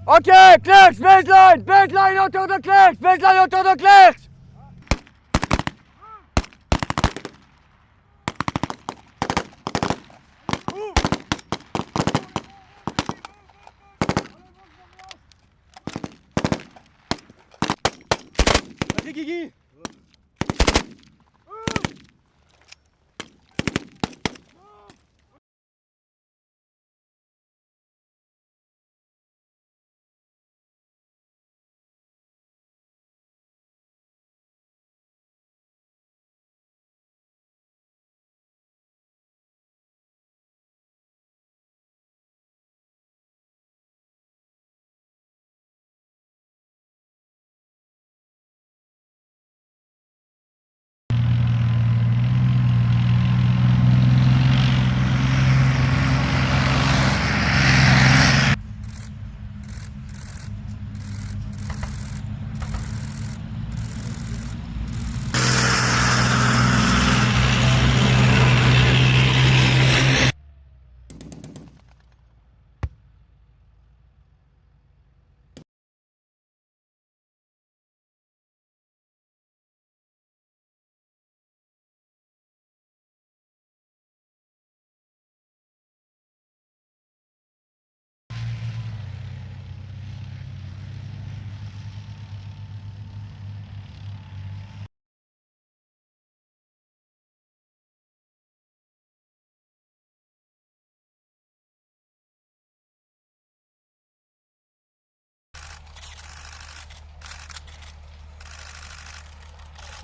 Ok, clairs, baseline! Baseline autour de clairs! Baseline autour de clairs! Vas-y Guigui!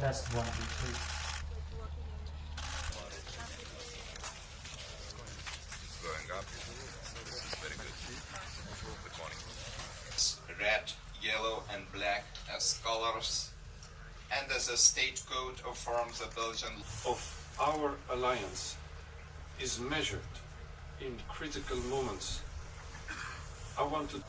Test 1, 2, 3. Going up. Very good. Good morning. Red, yellow, and black as colors, and as a state code of forms of Belgian. Of our alliance is measured in critical moments. I want to.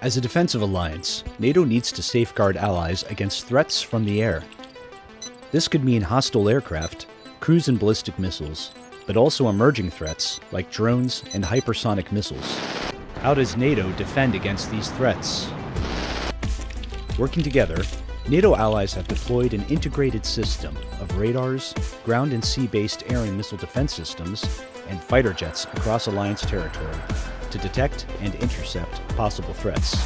As a defensive alliance, NATO needs to safeguard allies against threats from the air. This could mean hostile aircraft, cruise and ballistic missiles, but also emerging threats like drones and hypersonic missiles. How does NATO defend against these threats? Working together, NATO allies have deployed an integrated system of radars, ground and sea-based air and missile defense systems, and fighter jets across alliance territory to detect and intercept possible threats.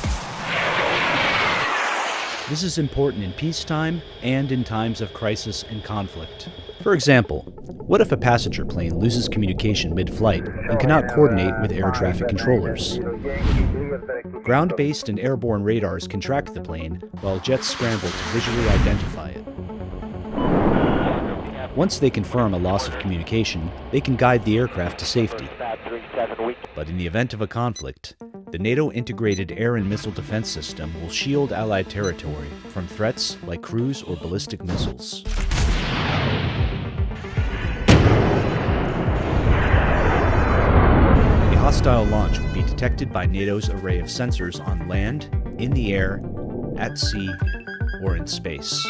This is important in peacetime and in times of crisis and conflict. For example, what if a passenger plane loses communication mid-flight and cannot coordinate with air traffic controllers? Ground-based and airborne radars can track the plane, while jets scramble to visually identify it. Once they confirm a loss of communication, they can guide the aircraft to safety. But in the event of a conflict, the NATO integrated air and missile defense system will shield Allied territory from threats like cruise or ballistic missiles. hostile launch would be detected by NATO's array of sensors on land, in the air, at sea, or in space.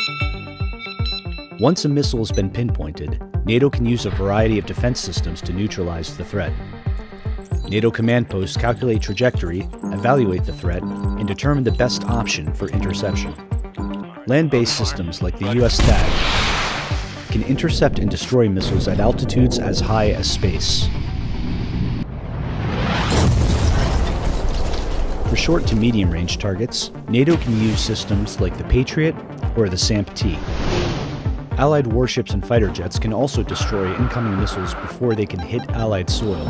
Once a missile has been pinpointed, NATO can use a variety of defense systems to neutralize the threat. NATO command posts calculate trajectory, evaluate the threat, and determine the best option for interception. Land-based systems like the US THAAD can intercept and destroy missiles at altitudes as high as space. For short to medium-range targets, NATO can use systems like the Patriot or the SAMP-T. Allied warships and fighter jets can also destroy incoming missiles before they can hit Allied soil.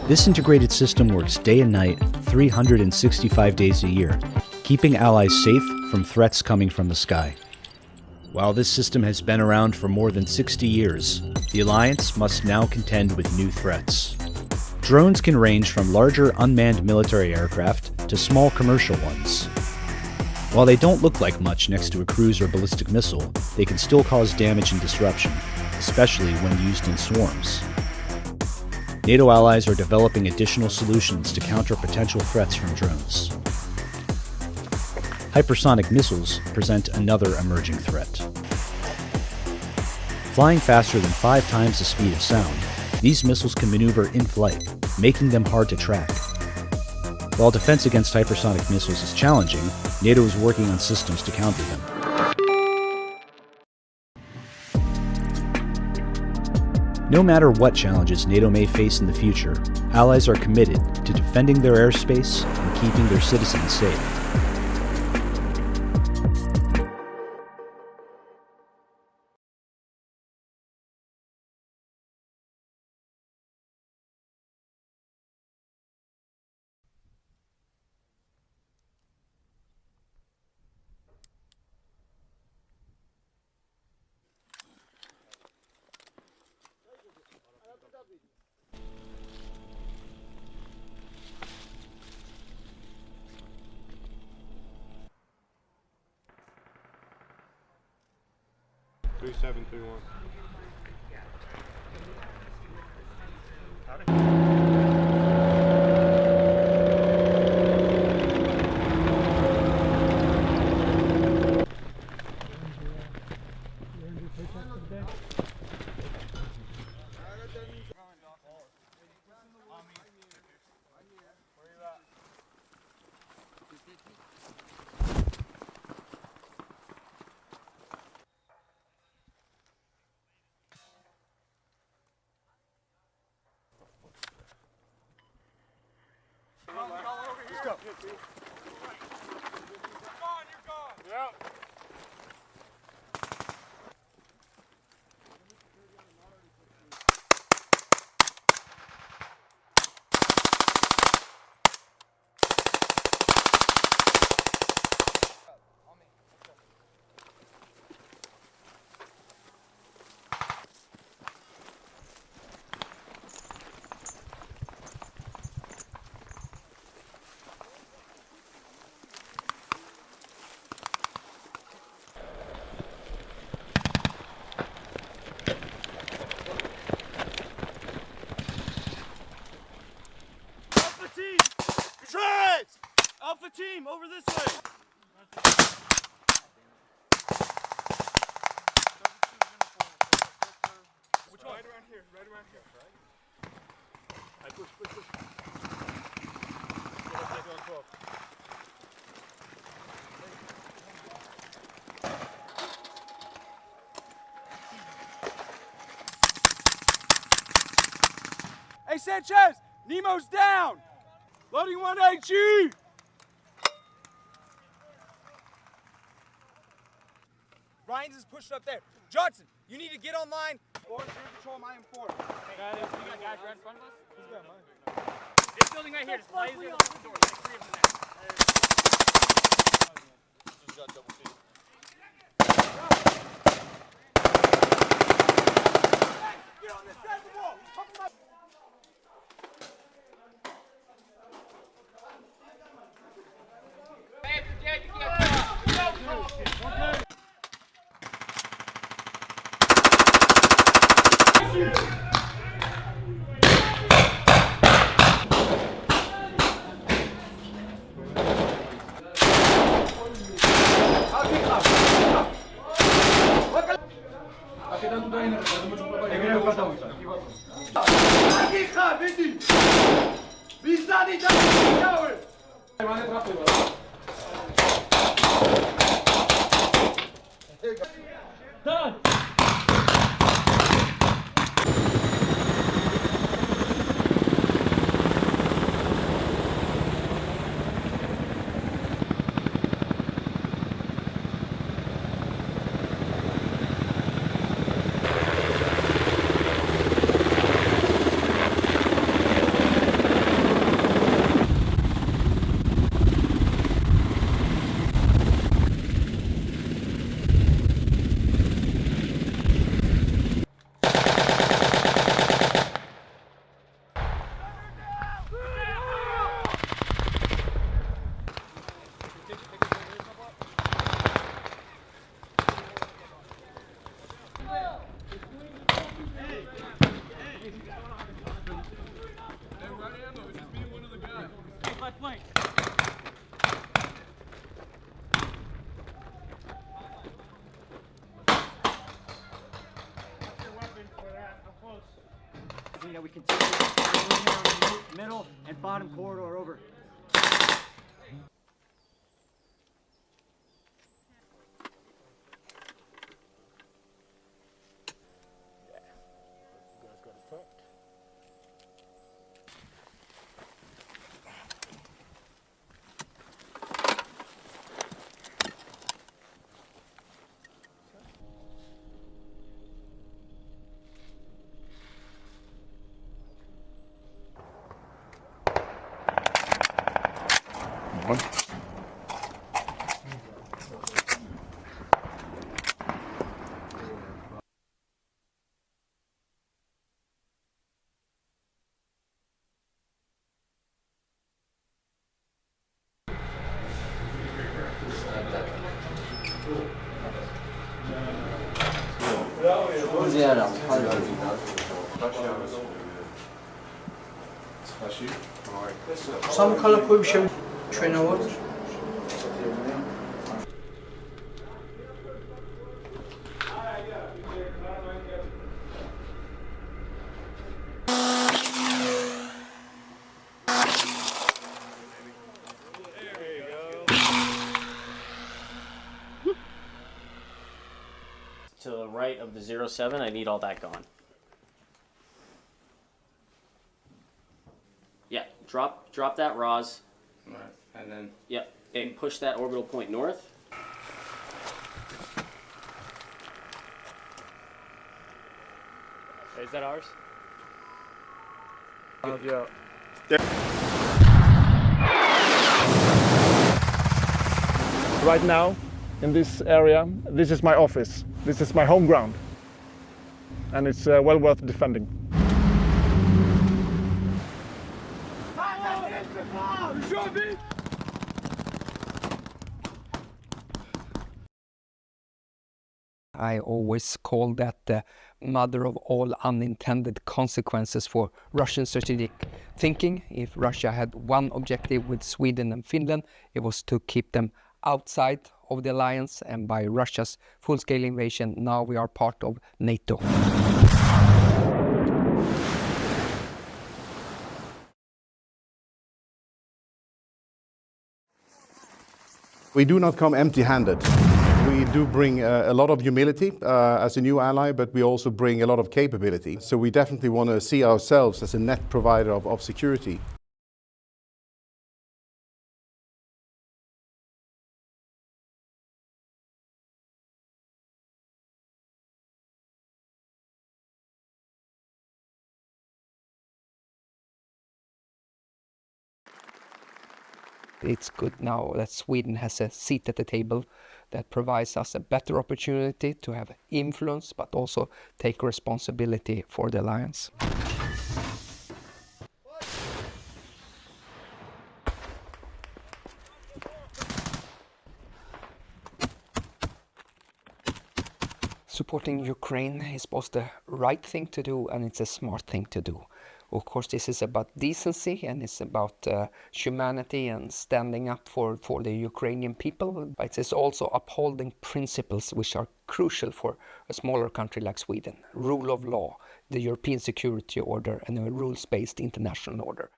This integrated system works day and night, 365 days a year, keeping allies safe from threats coming from the sky. While this system has been around for more than 60 years, the alliance must now contend with new threats. Drones can range from larger unmanned military aircraft to small commercial ones. While they don't look like much next to a cruise or ballistic missile, they can still cause damage and disruption, especially when used in swarms. NATO allies are developing additional solutions to counter potential threats from drones. Hypersonic missiles present another emerging threat. Flying faster than 5 times the speed of sound, these missiles can maneuver in flight, making them hard to track. While defense against hypersonic missiles is challenging, NATO is working on systems to counter them. No matter what challenges NATO may face in the future, allies are committed to defending their airspace and keeping their citizens safe. Alpha team, over this way! Which one? Right around here, right around here. I push. Hey Sanchez, Nemo's down! Loading 1HE! Ryan's is pushing up there. Johnson, you need to get online. Go on, control my M4. Got it. We got guys right in front of us? Who's got mine? This building right here, just lays there the door. Like 3 of them there. Just got double feet. Hey, get on this side of the wall. Pump him up. Hey, if you're dead, you can't talk. That we continue middle and bottom corridor over. Some color pollution train out. To the right of the 07, I need all that gone. Yeah, drop that ROS. Right. And then. Yep, and push that orbital point north. Is that ours? Yeah. Right now, in this area, this is my office. This is my home ground. And it's well worth defending. I always call that the mother of all unintended consequences for Russian strategic thinking. If Russia had one objective with Sweden and Finland, it was to keep them outside of the alliance, and by Russia's full-scale invasion, now we are part of NATO. We do not come empty-handed. We do bring a lot of humility as a new ally, but we also bring a lot of capability. So we definitely want to see ourselves as a net provider of security. It's good now that Sweden has a seat at the table that provides us a better opportunity to have influence, but also take responsibility for the alliance. Supporting Ukraine is both the right thing to do and it's a smart thing to do. Of course, this is about decency and it's about humanity and standing up for the Ukrainian people. But it's also upholding principles which are crucial for a smaller country like Sweden. Rule of law, the European security order, and a rules-based international order.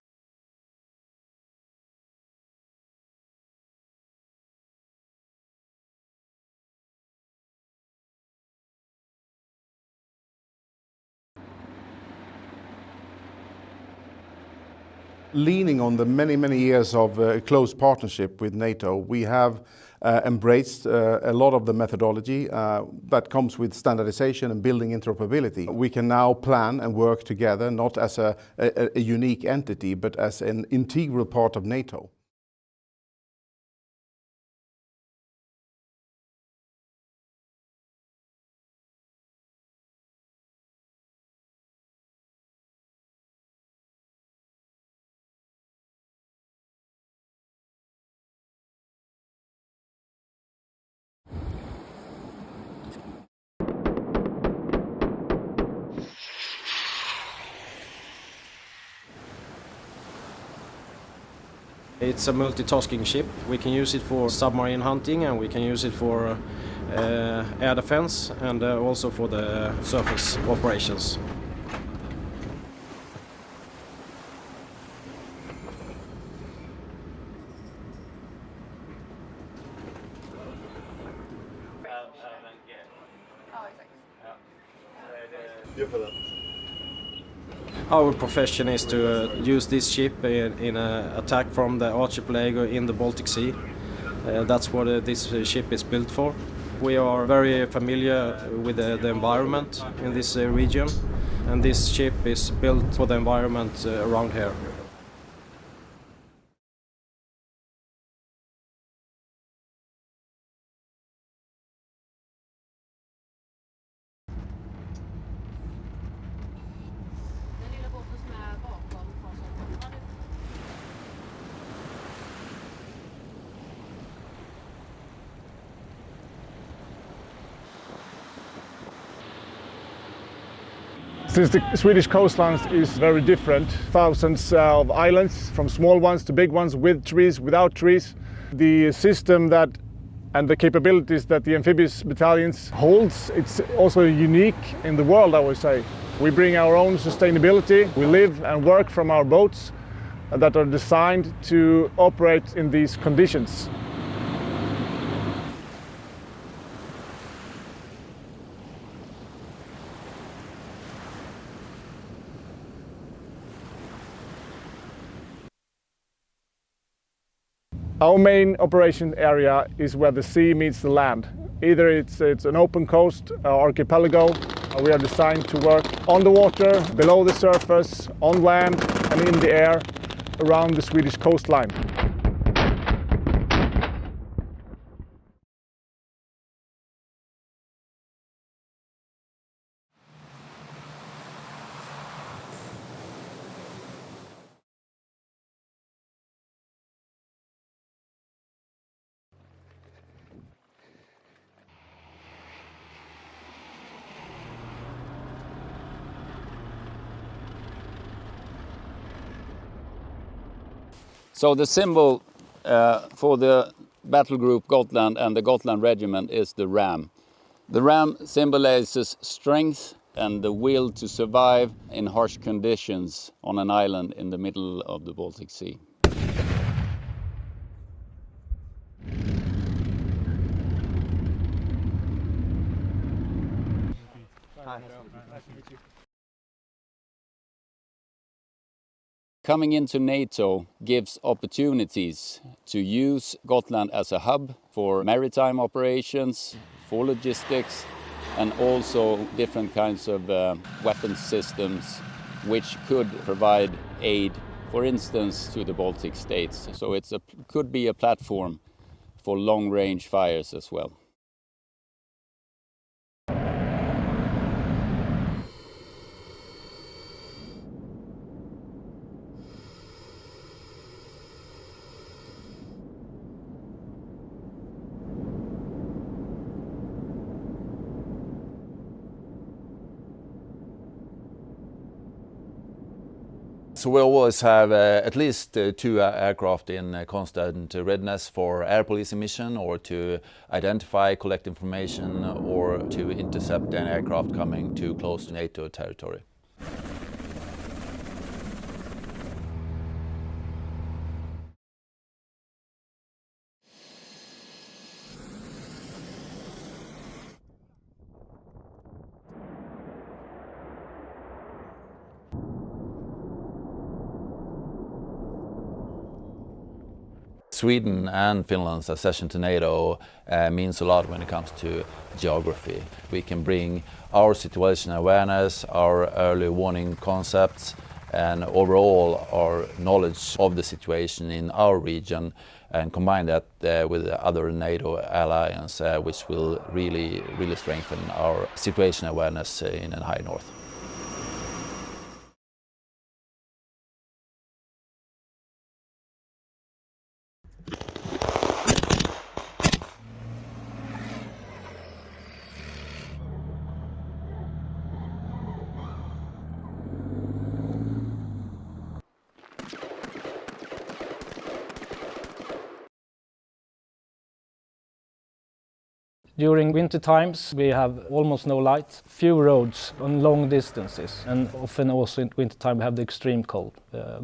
Leaning on the many years of close partnership with NATO, we have embraced a lot of the methodology that comes with standardization and building interoperability. We can now plan and work together, not as a unique entity, but as an integral part of NATO. It's a multitasking ship. We can use it for submarine hunting and we can use it for air defense and also for the surface operations. Our profession is to use this ship in an attack from the archipelago in the Baltic Sea. That's what this ship is built for. We are very familiar with the environment in this region, and this ship is built for the environment around here. Since the Swedish coastline is very different, thousands of islands, from small ones to big ones, with trees, without trees, the system that and the capabilities that the amphibious battalions holds, it's also unique in the world, I would say. We bring our own sustainability. We live and work from our boats that are designed to operate in these conditions. Our main operation area is where the sea meets the land. Either it's an open coast or archipelago. We are designed to work on the water, below the surface, on land and in the air around the Swedish coastline. So the symbol for the battle group Gotland and the Gotland regiment is the ram. The ram symbolizes strength and the will to survive in harsh conditions on an island in the middle of the Baltic Sea. Hi. Nice to meet you. Coming into NATO gives opportunities to use Gotland as a hub for maritime operations, for logistics, and also different kinds of weapons systems which could provide aid, for instance, to the Baltic states. So it could be a platform for long-range fires as well. So we always have at least 2 aircraft in constant readiness for air policing mission, or to identify, collect information, or to intercept an aircraft coming too close to NATO territory. Sweden and Finland's accession to NATO means a lot when it comes to geography. We can bring our situational awareness, our early warning concepts, and overall our knowledge of the situation in our region, and combine that with the other NATO alliance, which will really strengthen our situational awareness in the high north. During winter times we have almost no light, few roads on long distances, and often also in winter time we have the extreme cold,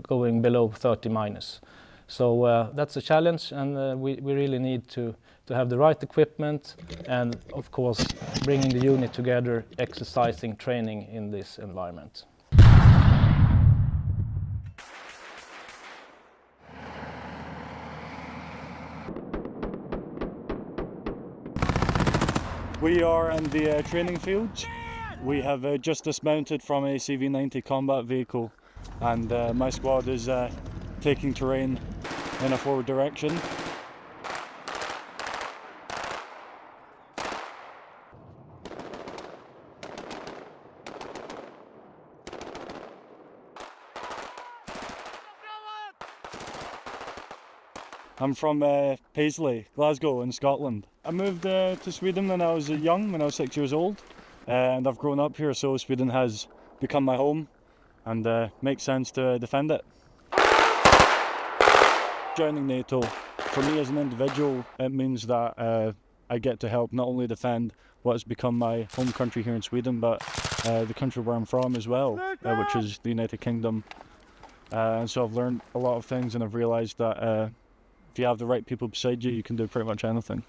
going below 30 minus. So that's a challenge, and we really need to have the right equipment, and of course bringing the unit together, exercising, training in this environment. We are in the training field. We have just dismounted from a CV-90 combat vehicle, and my squad is taking terrain in a forward direction. I'm from Paisley, Glasgow in Scotland. I moved to Sweden when I was young, when I was 6 years old, and I've grown up here, so Sweden has become my home, and makes sense to defend it. Joining NATO, for me as an individual, it means that I get to help not only defend what has become my home country here in Sweden, but the country where I'm from as well, which is the United Kingdom. And so I've learned a lot of things, and I've realised that if you have the right people beside you, you can do pretty much anything.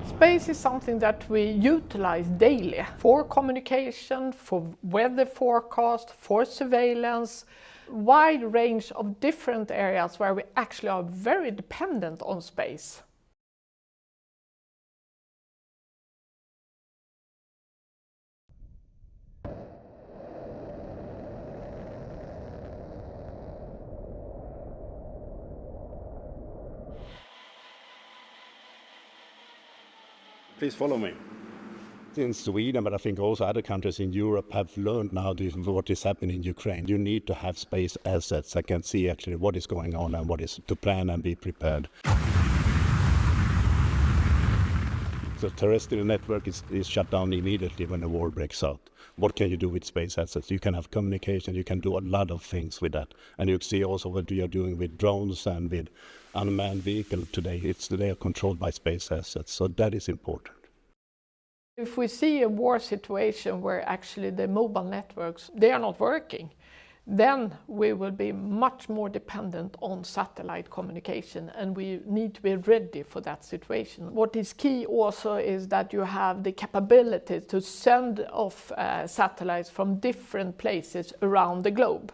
Space is something that we utilize daily for communication, for weather forecast, for surveillance, wide range of different areas where we actually are very dependent on space. Please follow me. In Sweden, but I think also other countries in Europe have learned now what is happening in Ukraine. You need to have space assets that can see actually what is going on and what is to plan and be prepared. The terrestrial network is shut down immediately when a war breaks out. What can you do with space assets? You can have communication, you can do a lot of things with that. And you see also what we are doing with drones and with unmanned vehicles today. They are controlled by space assets, so that is important. If we see a war situation where actually the mobile networks, they are not working, then we will be much more dependent on satellite communication, and we need to be ready for that situation. What is key also is that you have the capability to send off satellites from different places around the globe.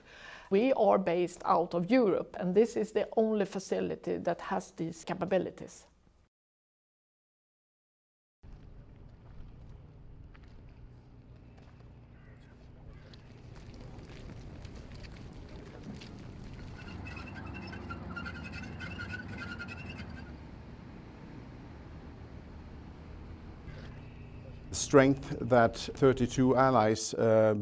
We are based out of Europe, and this is the only facility that has these capabilities. The strength that 32 allies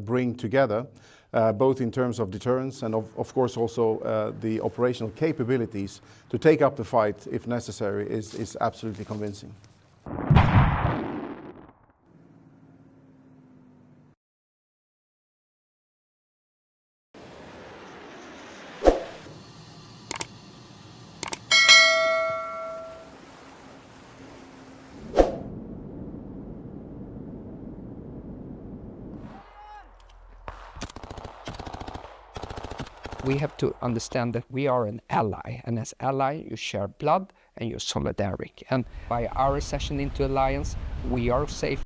bring together both in terms of deterrence and of course also the operational capabilities to take up the fight if necessary is absolutely convincing. We have to understand that we are an ally, and as ally you share blood and you're solidaric. And by our accession into alliance, we are safe